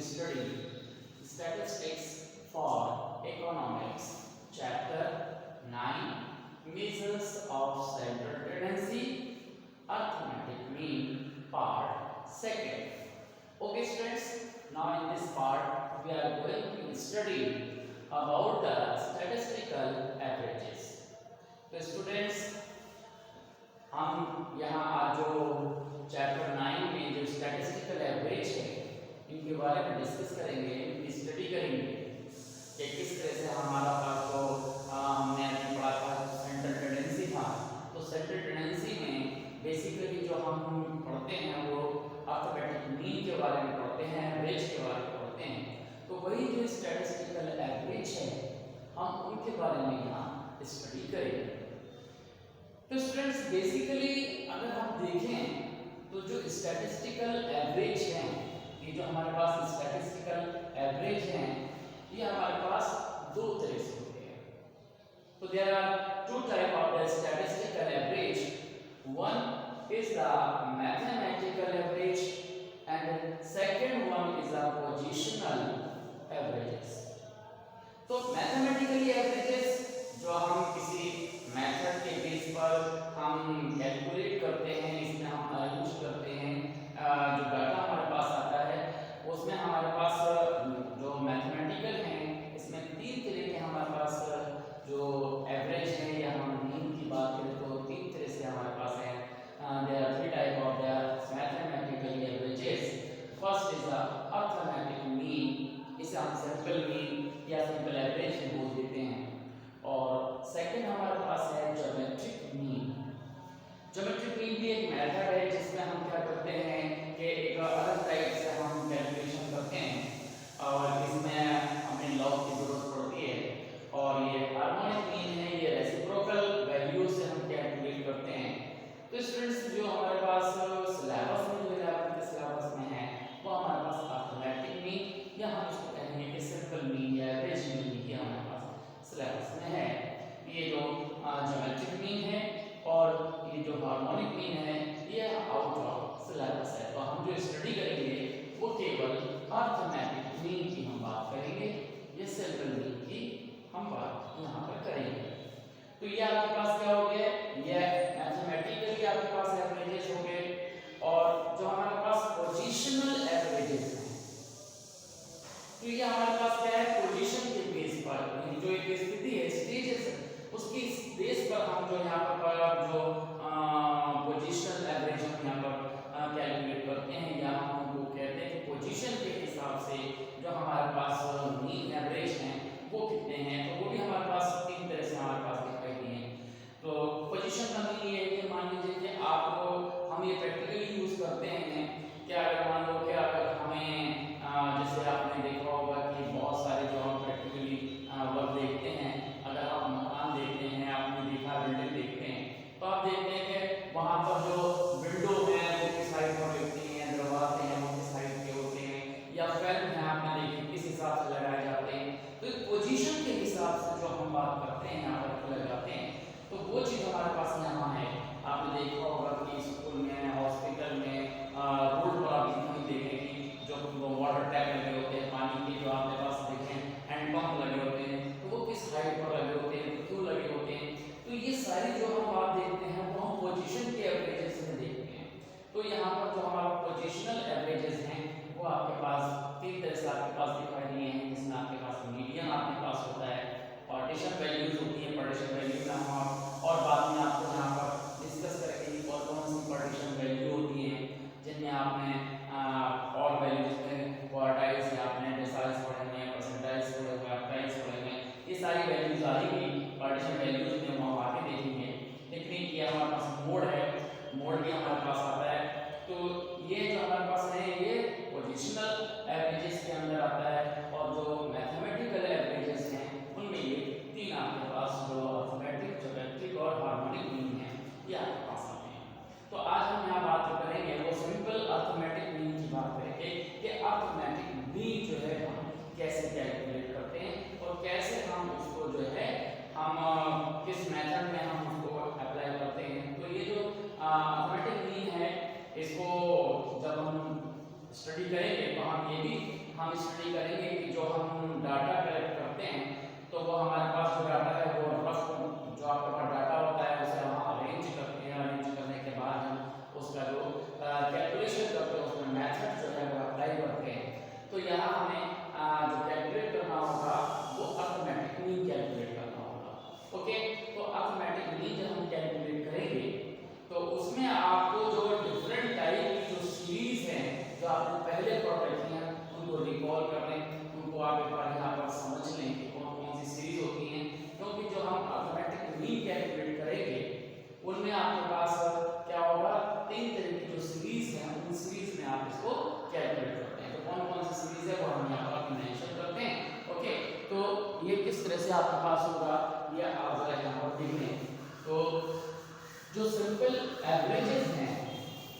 study statistics for economics chapter 9 measures of central tendency arithmetic mean part second. Okay students, now in this part we are going to study about the statistical averages. तो students हम यहाँ आज जो chapter 9 में जो statistical average है इनके बारे में डिस्कस करेंगे, इनकी स्टडी करेंगे कि किस तरह से हमारा पास जो हमने अभी पढ़ा था सेंट्रल टेंडेंसी था, तो सेंट्रल टेंडेंसी में बेसिकली जो हम पढ़ते हैं वो अर्थमेटिक मीन के बारे में पढ़ते हैं, एवरेज के बारे में पढ़ते हैं। तो वही जो स्टैटिस्टिकल एवरेज है हम उनके बारे में यहाँ स्टडी करेंगे। तो स्टूडेंट्स बेसिकली अगर हम देखें तो जो स्टैटिस्टिकल एवरेज है, ये जो हमारे पास स्टैटिस्टिकल एवरेज है ये हमारे पास दो तरह से होते हैं। तो there are two type of the statistical average, one is the mathematical average and second one is the positional averages. तो मैथमेटिकली एवरेजेस जो हम किसी मेथड के बेस पर हम कैलकुलेट करते हैं, इसमें हम यूज करते हैं, जो डाटा हमारे पास आता है उसमें हमारे पास जो मैथमेटिकल हैं इसमें तीन तरह के हमारे पास जो एवरेज है या हम मीन की बात करें तो तीन तरह से हमारे पास है। There are three type of the mathematical averages. First is the arithmetic mean, इसे हम सिंपल मीन या सिंपल एवरेज बोल देते हैं। और सेकंड हमारे पास है ज्योमेट्रिक मीन। ज्योमेट्रिक मीन भी एक मेथड है जिसमें हम क्या करते हैं कि एक अलग टाइप से हम कैलकुलेशन करते हैं और इसमें हमें लॉग की जरूरत पड़ती है। और ये हार्मोनिक मीन है, ये रेसिप्रोकल वैल्यू से हम कैलकुलेट करते हैं। तो स्टूडेंट्स जो हमारे पास सिलेबस में जो है सिलेबस में है वो हमारे पास अर्थमेटिक मीन या हम इसको कहेंगे कि सिंपल मीन या एवरेज मीन ही हमारे पास सिलेबस में है। ये जो ज्योमेट्रिक मीन है और ये जो हार्मोनिक मीन है ये आउट ऑफ सिलेबस है। तो हम जो स्टडी करेंगे वो केवल अर्थमेटिक मीन की हम बात करेंगे, ये सिंपल मीन की हम बात यहाँ पर करेंगे। तो ये आपके पास क्या हो गया, ये मैथमेटिकली आपके पास एवरेजेस हो गए। और जो हमारे पास पोजीशनल एवरेजेस हैं तो ये हमारे पास क्या है, पोजीशन के बेस पर जो एक स्थिति है स्टेजेस उसकी बेस पर हम जो यहाँ पर जो पोजीशनल एवरेज हम यहाँ पर कैलकुलेट करते हैं या हम उनको कहते हैं कि पोजीशन के हिसाब से जो हमारे पास मीन एवरेज हैं वो कितने हैं। तो वो भी हमारे पास तीन तरह से हमारे पास दिखाई दिए हैं। तो पोजीशन का मीन ये है कि मान लीजिए कि आप हम ये प्रैक्टिकली यूज करते हैं कि अगर मान लो कि अगर हमें जैसे आपने देखा होगा कि बहुत सारे जो हम प्रैक्टिकली वर्क देखते हैं, अगर आप मकान देखते हैं, आपने देखा बिल्डिंग देखते हैं तो आप देखते हैं कि वहाँ पर जो विंडो है वो किस हाइट पर होती हैं, दरवाजे हैं वो किस हाइट के होते हैं, या फैन है आपने देखे किस हिसाब से लगाए जाते हैं। तो एक पोजीशन के हिसाब से जो हम बात करते हैं यहाँ पर लगाते हैं तो वो चीज़ हमारे पास यहाँ है। आपने देखा होगा कि स्कूल में, हॉस्पिटल में, रोड पर आप कहीं देखें कि जो वाटर टैप लगे होते हैं, पानी के जो आपके पास देखें हैंडपंप लगे होते हैं तो वो किस हाइट पर लगे होते हैं, क्यों लगे होते हैं। तो ये सारी जो हम बात देखते हैं वो हम पोजीशन के एवरेजेस में देखते हैं। तो यहाँ पर जो हमारा पोजीशनल एवरेजेस हैं वो आपके पास तीन तरह से आपके पास दिखाई दिए हैं, जिसमें आपके पास मीडियन आपके पास होता है, पार्टीशन वैल्यूज होती है, पार्टीशन वैल्यू में हम और बाद में आपको यहाँ पर डिस्कस करेंगे कौन कौन सी पार्टीशन वैल्यू होती है जिनमें आपने और वैल्यूज में क्वार्टाइल्स या आपने डेसिमल्स पढ़े हैं, परसेंटाइल्स पढ़े हैं, ऑक्टाइल्स पढ़े हैं, ये सारी वैल्यूज आएगी पार्टीशन वैल्यूज में हम आगे देखेंगे। लेकिन ये हमारे पास मोड है, मोड भी हमारे पास आता है। तो ये जो हमारे पास है ये पोजीशनल एवरेजेस के अंदर आता है और जो मैथमेटिकल एवरेजेस हैं उनमें ये तीन आपके पास जो अर्थमेटिक, जो सिंपल एवरेजेस हैं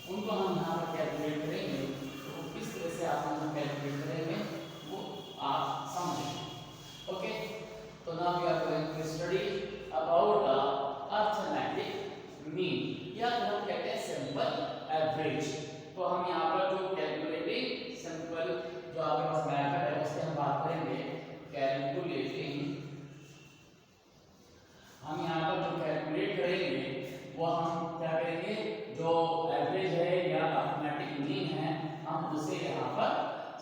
उनको हम यहाँ पर कैलकुलेट करेंगे, तो किस तरह से आप उनको कैलकुलेट करेंगे वो आप समझेंगे। ओके, तो now we are going to study about the arithmetic mean, या तो हम कहते हैं सिंपल एवरेज। तो हम यहाँ पर जो कैलकुलेटिंग सिंपल जो आपके पास मेथड है उससे हम बात करेंगे कैलकुलेटिंग। हम यहाँ पर जो कैलकुलेट करेंगे वो हम क्या करेंगे, जो एवरेज है या अरिथमेटिक मीन है हम उसे यहाँ पर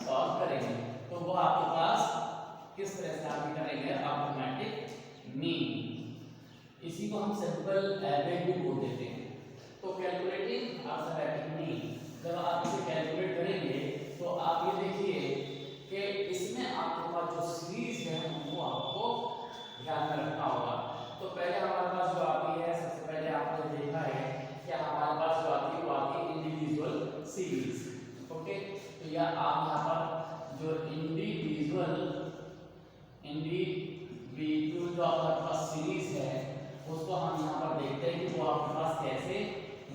सॉल्व करेंगे। तो वो आपके पास किस तरह से आप करेंगे अरिथमेटिक मीन, इसी को हम सिंपल एवरेज भी बोल देते हैं। तो कैलकुलेटिंग अरिथमेटिक मीन जब आप इसे कैलकुलेट करेंगे तो आप ये देखिए कि इसमें आपके पास जो सीरीज है वो आपको ध्यान में रखना होगा। तो पहले हमारे पास जो आती है, सबसे पहले आपने देखा है कि हमारे पास जो आती है वो आती है इंडिविजुअल सीरीज। ओके, तो या आप यहाँ पर जो इंडिविजुअल जो आपके पास सीरीज है उसको हम यहाँ पर देखते हैं कि वो आपके पास कैसे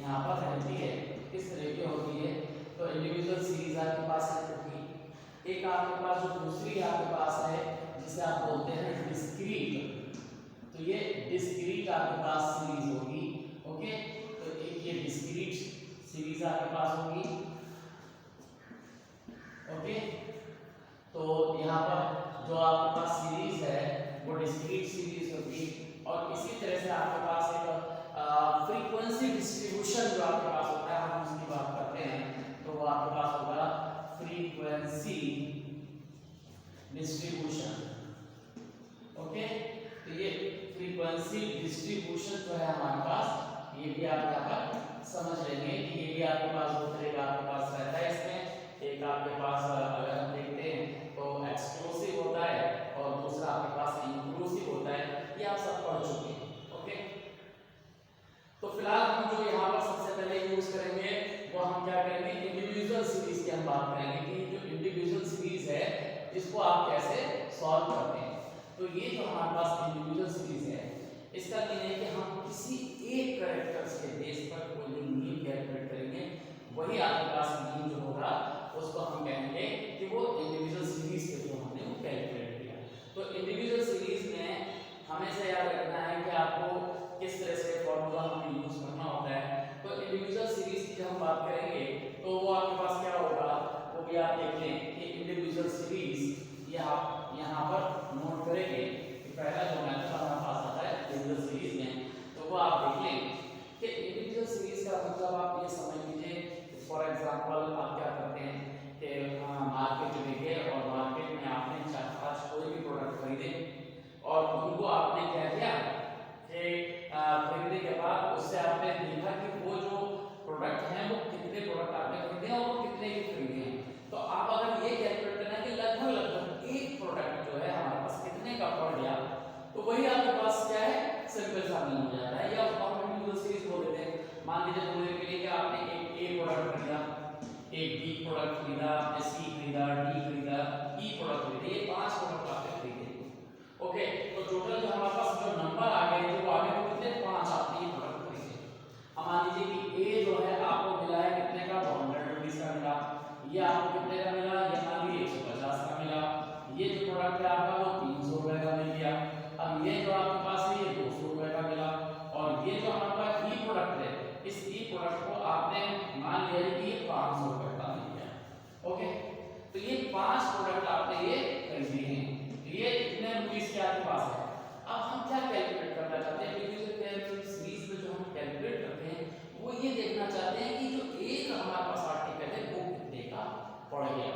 यहाँ पर रहती है, किस तरह की होती है। तो इंडिविजुअल सीरीज आपके पास होगी, एक आपके पास जो दूसरी आपके पास है जिसे आप बोलते हैं डिस्क्रीट, तो ये डिस्क्रीट आपके पास सीरीज होगी। ओके, तो एक ये डिस्क्रीट सीरीज आपके पास होगी। ओके, तो यहाँ पर जो आपके पास सीरीज है वो डिस्क्रीट सीरीज होगी। और इसी तरह से आपके पास एक फ्रीक्वेंसी डिस्ट्रीब्यूशन जो आपके पास होता है, हम उसकी बात करते हैं, तो वो आपके पास होगा फ्रीक्वेंसी डिस्ट्रीब्यूशन। ओके, तो ये फ्रीक्वेंसी डिस्ट्रीब्यूशन जो है हमारे पास, ये भी आप यहाँ पर समझ लेंगे कि ये भी आपके पास दो तरह का आपके पास रहता है। इसमें एक आपके पास अगर हम देखते हैं तो एक्सक्लूसिव होता है और दूसरा आपके पास इंक्लूसिव होता है, ये आप सब पढ़ चुके हैं। ओके, तो फिलहाल हम जो यहाँ पर सबसे पहले यूज करेंगे वो हम क्या करेंगे, इंडिविजुअल सीरीज की हम बात करेंगे कि जो इंडिविजुअल सीरीज है इसको आप कैसे सॉल्व करते हैं। तो ये जो हमारे पास इंडिविजुअल सीरीज है इसका मतलब है कि हम किसी एक कैरेक्टर्स के बेस पर कोई मीन कैलकुलेट करेंगे, वही आपके पास मीन जो होगा उसको हम कहेंगे कि वो इंडिविजुअल सीरीज के जो हमने वो कैलकुलेट किया। तो इंडिविजुअल सीरीज में हमेशा याद रखना है कि आपको किस तरह से फॉर्मूला हमें यूज करना होता है। तो इंडिविजुअल सीरीज की जब हम बात करेंगे तो वो आपके पास क्या होगा, वो भी आप देख लें कि इंडिविजुअल सीरीज ये आप यहाँ पर नोट करेंगे कि पहला जो मेथड हमारे पास आता है इंडिविजुअल सीरीज में, तो वो आप देख लें कि इंडिविजुअल सीरीज का मतलब आप ये समझ लीजिए, फॉर एग्जांपल आप क्या करते हैं कि मार्केट में गए और मार्केट में आपने 4-5 कोई भी प्रोडक्ट खरीदे और उनको आपने क्या किया कि खरीदने के बाद उससे आपने देखा कि वो जो प्रोडक्ट हैं वो कितने प्रोडक्ट आपने खरीदे हैं और वो कितने के खरीदे हैं। तो आप अगर ये कैलकुलेट करना कि लगभग एक प्रोडक्ट जो है हमारे पास कितने का पड़ गया, तो वही आपके पास क्या है सिंपल सा मीन हो जाता है, या उसको हम इंडिविजुअल सीरीज बोल देते हैं। मान लीजिए बोलने के लिए कि आपने एक ए प्रोडक्ट खरीदा, एक बी प्रोडक्ट खरीदा, आपने सी खरीदा, डी खरीदा, ई प्रोडक्ट खरीदे, ये 5 प्रोडक्ट आपने खरीदे। ओके, तो टोटल जो हमारे पास जो नंबर आ गए जो आगे वो कितने 5 आपने ये प्रोडक्ट खरीदे। अब मान लीजिए कि ए जो है आपको मिला है कितने का 100 रुपीस का मिला, ये आपको कितने का मिला, ये मान लीजिए 150 का मिला, ये जो प्रोडक्ट है आपका वो 300 रुपए का मिल गया। अब ये जो आपके पास है ये 200 रुपए का मिला, और ये जो हमारे पास ई प्रोडक्ट है इस ई प्रोडक्ट को आपने मान लिया कि ये 500 रुपए का मिल गया। ओके, तो ये 5 प्रोडक्ट आपने ये खरीदे हैं, तो ये इतने रुपीस के आपके पास है। अब हम क्या कैलकुलेट करना चाहते हैं, इंडिविजुअल सीरीज में जो हम कैलकुलेट करते हैं वो ये देखना चाहते हैं कि जो एक हमारे पास आर्टिकल है वो कितने का पड़ गया।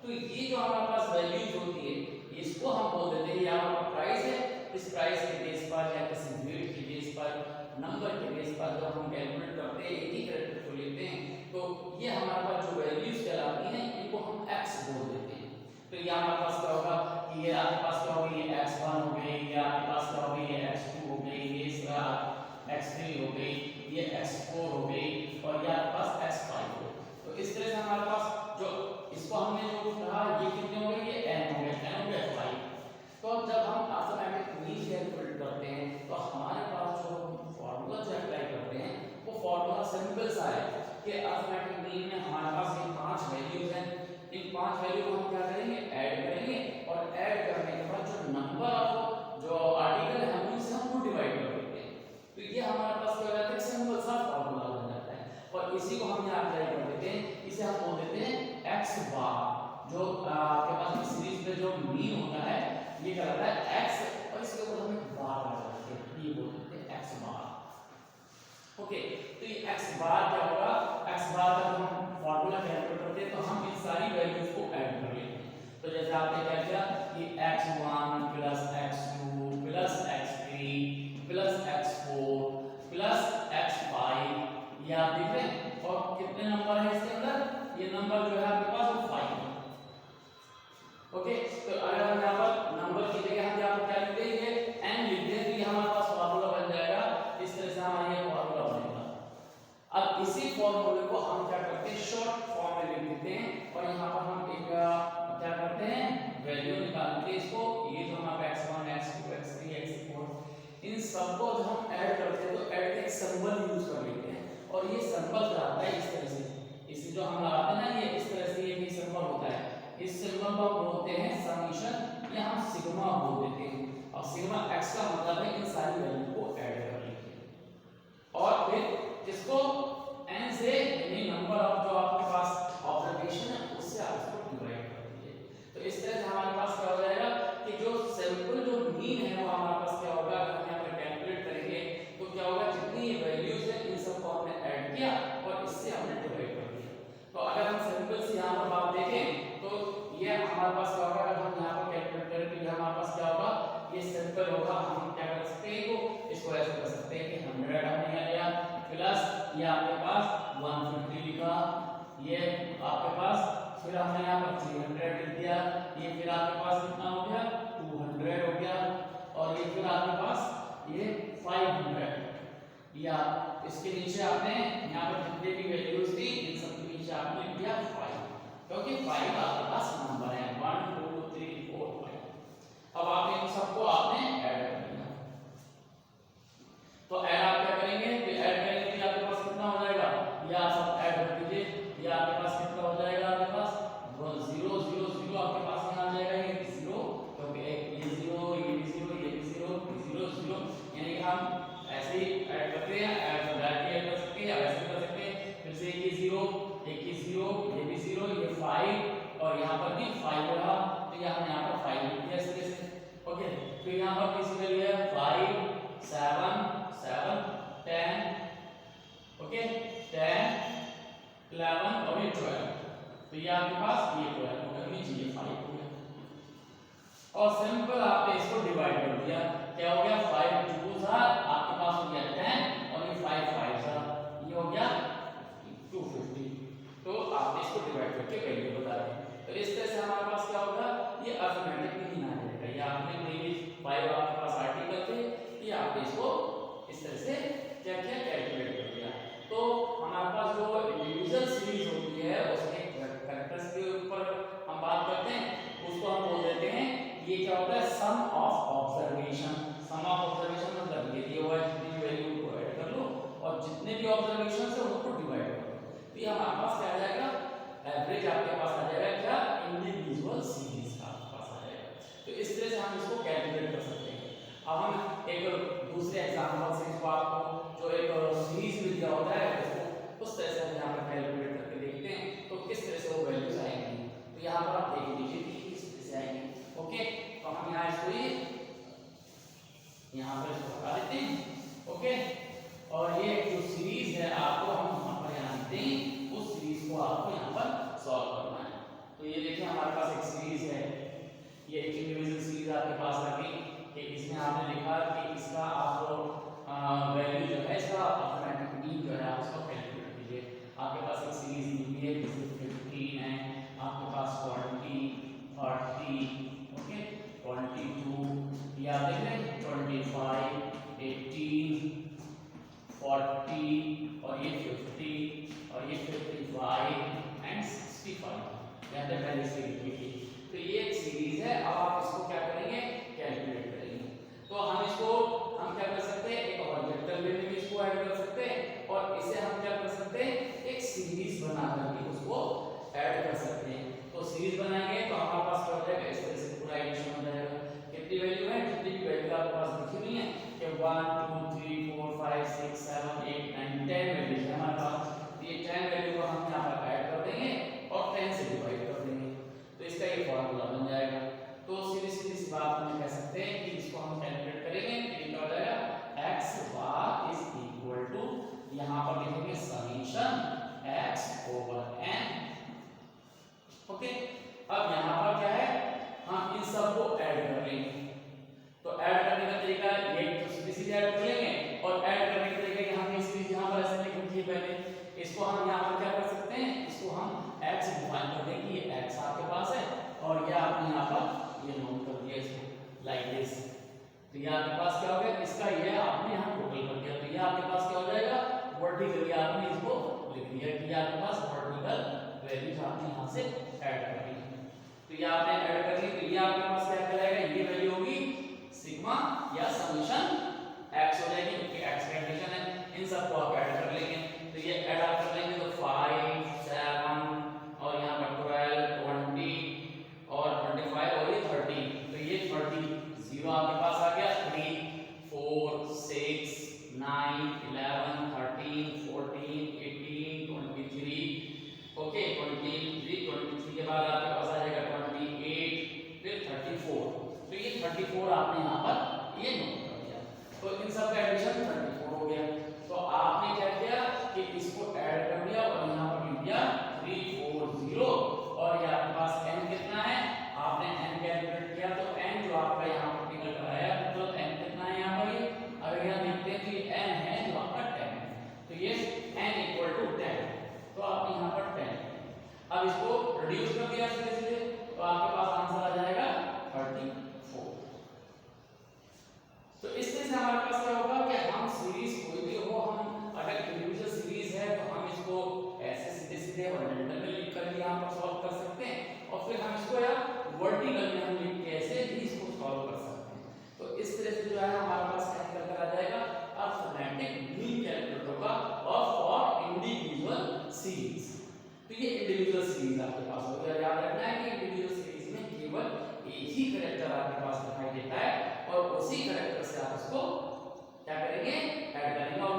तो ये जो हमारे पास वैल्यूज होती है इसको हम बोल देते हैं, यहाँ पर प्राइस है, इस प्राइस के बेस पर या किसी वेट के बेस पर, नंबर के बेस पर जब हम कैलकुलेट करते हैं एक ही कैरेक्टर को लेते हैं, तो ये हमारे पास जो वैल्यूज कहलाती हैं इनको हम x बोल देते हैं। तो ये हमारे पास क्या होगा कि ये आपके पास क्या होगी, ये x1 हो गई, ये आपके पास क्या होगी, ये x2 हो गई, ये x3 हो गई, ये x4 हो गई, और ये आपके पास x5 हो गई। तो इस तरह से हमारे पास जो इसको हमने जो कहा ये कितने हो गए, ये n हो गए, n हो गए 5। तो जब हम अरिथमेटिक मीन कैलकुलेट करते हैं तो हमारे पास जो फॉर्मूला जो अप्लाई करते हैं कि अरिथमेटिक मीन में हमारे पास ये 5 वैल्यूज हैं। इन 5 वैल्यू को हम क्या करेंगे, ऐड करेंगे और ऐड करने के बाद जो नंबर ऑफ जो आर्टिकल है उनसे हम वो डिवाइड कर देते हैं। तो ये हमारे पास क्या हो जाता है, सिंपल सा फॉर्मूला बन जाता है और इसी को हम यहाँ अप्लाई कर देते हैं। इसे हम बोल देते हैं x बार। जो आपके पास सीरीज में जो मीन होता है ये क्या होता है x और इसके ऊपर हम बार लगा देते हैं, ये बोल देते हैं x बार। ओके, तो ये x बार क्या होगा, x बार का जब हम फार्मूला कैलकुलेट करते हैं तो हम इन सारी वैल्यूज को ऐड कर लेते हैं। तो जैसे आपने क्या किया कि x1 plus x2 plus x3 plus x4 plus x5, ये आप देख रहे हैं। और कितने नंबर है इसके अंदर, ये नंबर जो है आपके पास वो 5 है। ओके, तो अगर हम यहाँ पर नंबर की जगह हम यहाँ पर क्या लिख देंगे, n लिख दें, तो ये हमारे पास फार्मूला बन जाएगा। इस तरह से हमारा ये फार्मूला बनेगा। अब इसी फार्मूले को हम क्या करते हैं, शॉर्ट फॉर्म में लिख देते हैं और यहाँ पर हम एक क्या करते हैं, वैल्यू निकालते हैं इसको। ये जो हमारा x1 x2 x3 x4 इन सबको जब हम ऐड करते हैं तो ऐड का एक सिंबल यूज कर लेते हैं और ये सिंबल क्या होता है इस तरह से, इसे जो हम लगाते हैं ना, ये इस तरह से ये सिंबल होता है। इस सिंबल को बोलते हैं समेशन या हम सिग्मा बोल देते हैं। और सिग्मा x का मतलब है इन सारी वैल्यू को ऐड कर लेते और फिर इसको n से यानी नंबर ऑफ जो आपके पास ऑब्जर्वेशन है उससे आप इसको डिवाइड कर दीजिए। तो इस तरह से हमारे पास क्या हो जाएगा कि जो सिंपल जो मीन है वो हमारे पास क्या होगा, अगर हम यहाँ पर कैलकुलेट करेंगे तो क्या होगा, जितनी वैल्यूज है इन सबको हमने ऐड किया और इससे हमने डिवाइड कर दिया। तो अगर हम सिंपल से यहाँ पर बात देखें तो ये हमारे पास क्या होगा, अगर हम यहाँ पर कैलकुलेट करें तो ये हमारे पास क्या होगा, ये सिंपल होगा। हम क्या कर सकते हैं, इसको ऐसे कर सकते हैं कि 100 हमने लिया प्लस ये आपके पास 150 लिखा, ये आपके पास फिर हमने यहाँ पर 300 लिख दिया, ये फिर आपके पास कितना हो गया 200 हो गया और ये फिर आपके पास ये 500। या इसके नीचे आपने यहाँ पर जितने भी वैल्यूज थी इन सब के नीचे आपने लिख दिया 5, क्योंकि 5 आपके पास नंबर है 1 2 3 4 5। अब आपने इन सबको आपने ऐड कर दिया। तो ऐड आप क्या करेंगे, तो ऐड करेंगे तो आपके पास कितना हो जाएगा, ये आप सब ऐड कर दीजिए। ये आपके पास कितना हो जाएगा, आपके पास 0 0 0 आपके पास यहाँ आ जाएगा, ये 0 क्योंकि ये 0 ये भी 0 ये भी 0 0 0, यानी कि हम ऐसे ही ऐड करते हैं, ऐड कर सकते हैं या वैसे कर सकते हैं। फिर से ये 0 एक ही 0 ये भी 0 ये 5 और यहाँ पर भी 5 रहा, तो यहाँ यहाँ पर 5 लिख दिया इस तरह से। ओके, तो यहाँ पर किसी वैल्यू है 5 7 7 10, ओके 10 11 और ये 12, तो ये आपके पास ये 12 होगा, नीचे ये 5 हो गया। और सिंपल आपने इसको डिवाइड कर दिया, क्या हो गया 5 2 आपके पास हो गया 10 और ये 5 5 ये हो गया 250। तो आपने इसको डिवाइड करके वैल्यू बता दी। तो इस तरह से हमारे पास क्या होगा, ये अरिथमेटिक मीन आ जाएगा। ये आपने कोई भी 5 आपके पास आर्टिकल थे, ये आपने इसको इस तरह से क्या किया, कैलकुलेट कर दिया। तो हमारे पास जो इंडिविजुअल सीरीज होती है उसके कैरेक्टर्स के ऊपर हम बात करते हैं, उसको हम बोल देते हैं ये क्या होता है, sum of observation. Sum of observation मतलब ये दिया हुआ है जितनी वैल्यू को ऐड कर लो और जितने भी ऑब्जर्वेशन है उनको डिवाइड कर लो, तो ये हमारे पास क्या आ जाएगा, एवरेज आपके पास आ जाएगा क्या, इंडिविजुअल सीरीज का आपके पास आ जाएगा। तो इस तरह से हम इसको कैलकुलेट कर सकते हैं। अब हम एक दूसरे एग्जांपल से इसको आपको जो एक सीरीज में दिया होता है उसको उस तरह से हम यहाँ पर कैलकुलेट करके देखते हैं तो किस तरह से वो वैल्यूज आएंगी। तो यहाँ पर आप देख लीजिए कि किस तरह से आएंगी। ओके, तो हम यहाँ इसको यहाँ पर इसको हटा देते हैं। ओके, और ये जो सीरीज है आपको हम यहाँ पर यहाँ लिखते हैं, उस सीरीज को आपको यहाँ पर सॉल्व करना है। तो ये देखिए हमारे पास एक सीरीज है, ये एक इंडिविजुअल सीरीज आपके पास रखी कि इसमें आपने लिखा कि इसका आप वैल्यू जो है इसका अरिथमेटिक मीन जो है आप उसका कैलकुलेट कीजिए। आपके पास एक सीरीज दी है जिसमें 15 है, आपके पास 20 30 ओके 22 या देख लें 25 18 40 और ये 50 और ये 55 एंड 65 यहाँ तक पहले से लिखी थी। तो ये एक सीरीज है। अब आप इसको क्या करेंगे, कैलकुलेट करेंगे। तो हम इसको हम क्या कर सकते हैं, एक हॉरिजॉन्टल वे में भी इसको ऐड कर सकते हैं और इसे हम क्या कर सकते हैं, एक x आपके पास है और ये आपने यहाँ पर ये नोट कर दिया इसको लाइक दिस। तो ये आपके पास क्या हो गया, इसका ये आपने यहाँ टोटल कर दिया। तो ये आपके पास क्या हो जाएगा, वर्टिकली आपने इसको लिख दिया कि आपके पास वर्टिकल वैल्यूज आपने यहाँ से ऐड कर दी। तो ये आपने ऐड कर दी, तो ये आपके पास क्या कहलाएगा, ये वैल्यू होगी सिग्मा या समेशन x हो जाएगी, क्योंकि x कंडीशन है। इन सबको आप ऐड कर लेंगे, तो ये ऐड आप कर लेंगे तो 5 7 और यहाँ पर 12 20 और 25 और ये 30। तो ये 30 0 आपके पास आ गया, 3 4 6 9 11 13 14 18 23 ओके 23 के बाद आपके पास आ जाएगा 28 फिर 34। तो ये 34 आपने यहाँ पर ये नोट कर दिया। तो इन सब का एडिशन 34 हो गया। तो आपने क्या किया कि इसको ऐड कर दिया और यहाँ पर लिख दिया 340 और ये आपके पास n कितना है, आपने n कैलकुलेट किया तो n जो आपका यहाँ पर निकल कर आया, मतलब n कितना है यहाँ पर, ये अगर यहाँ देखते हैं तो ये n है जो आपका 10 है। तो ये n इक्वल टू 10, तो आप यहाँ पर 10। अब इसको रिड्यूस कर दिया सीधे सीधे, तो आपके पास आंसर आ जाएगा 34। तो इस तरह से हमारे पास क्या होगा कि हम सीरीज कोई भी हो, हम अगर इंडिविजुअल सीरीज है तो हम इसको ऐसे सीधे सीधे हॉरिजॉन्टल में लिख कर यहाँ पर सॉल्व कर सकते हैं, और फिर हम इसको या वर्टिकल में हम लिख के ऐसे भी इसको सॉल्व कर सकते हैं। तो इस तरह से जो है हमारे पास क्या निकल कर आ जाएगा, अर्थमेटिक मीन कैलकुलेट होगा और फॉर इंडिविजुअल सीरीज। तो ये इंडिविजुअल सीरीज आपके पास हो गया। याद रखना है कि इंडिविजुअल सीरीज में केवल एक ही कैरेक्टर आपके पास दिखाई देता है और उसी कैरेक्टर से आप उसको क्या करेंगे, ऐड करेंगे और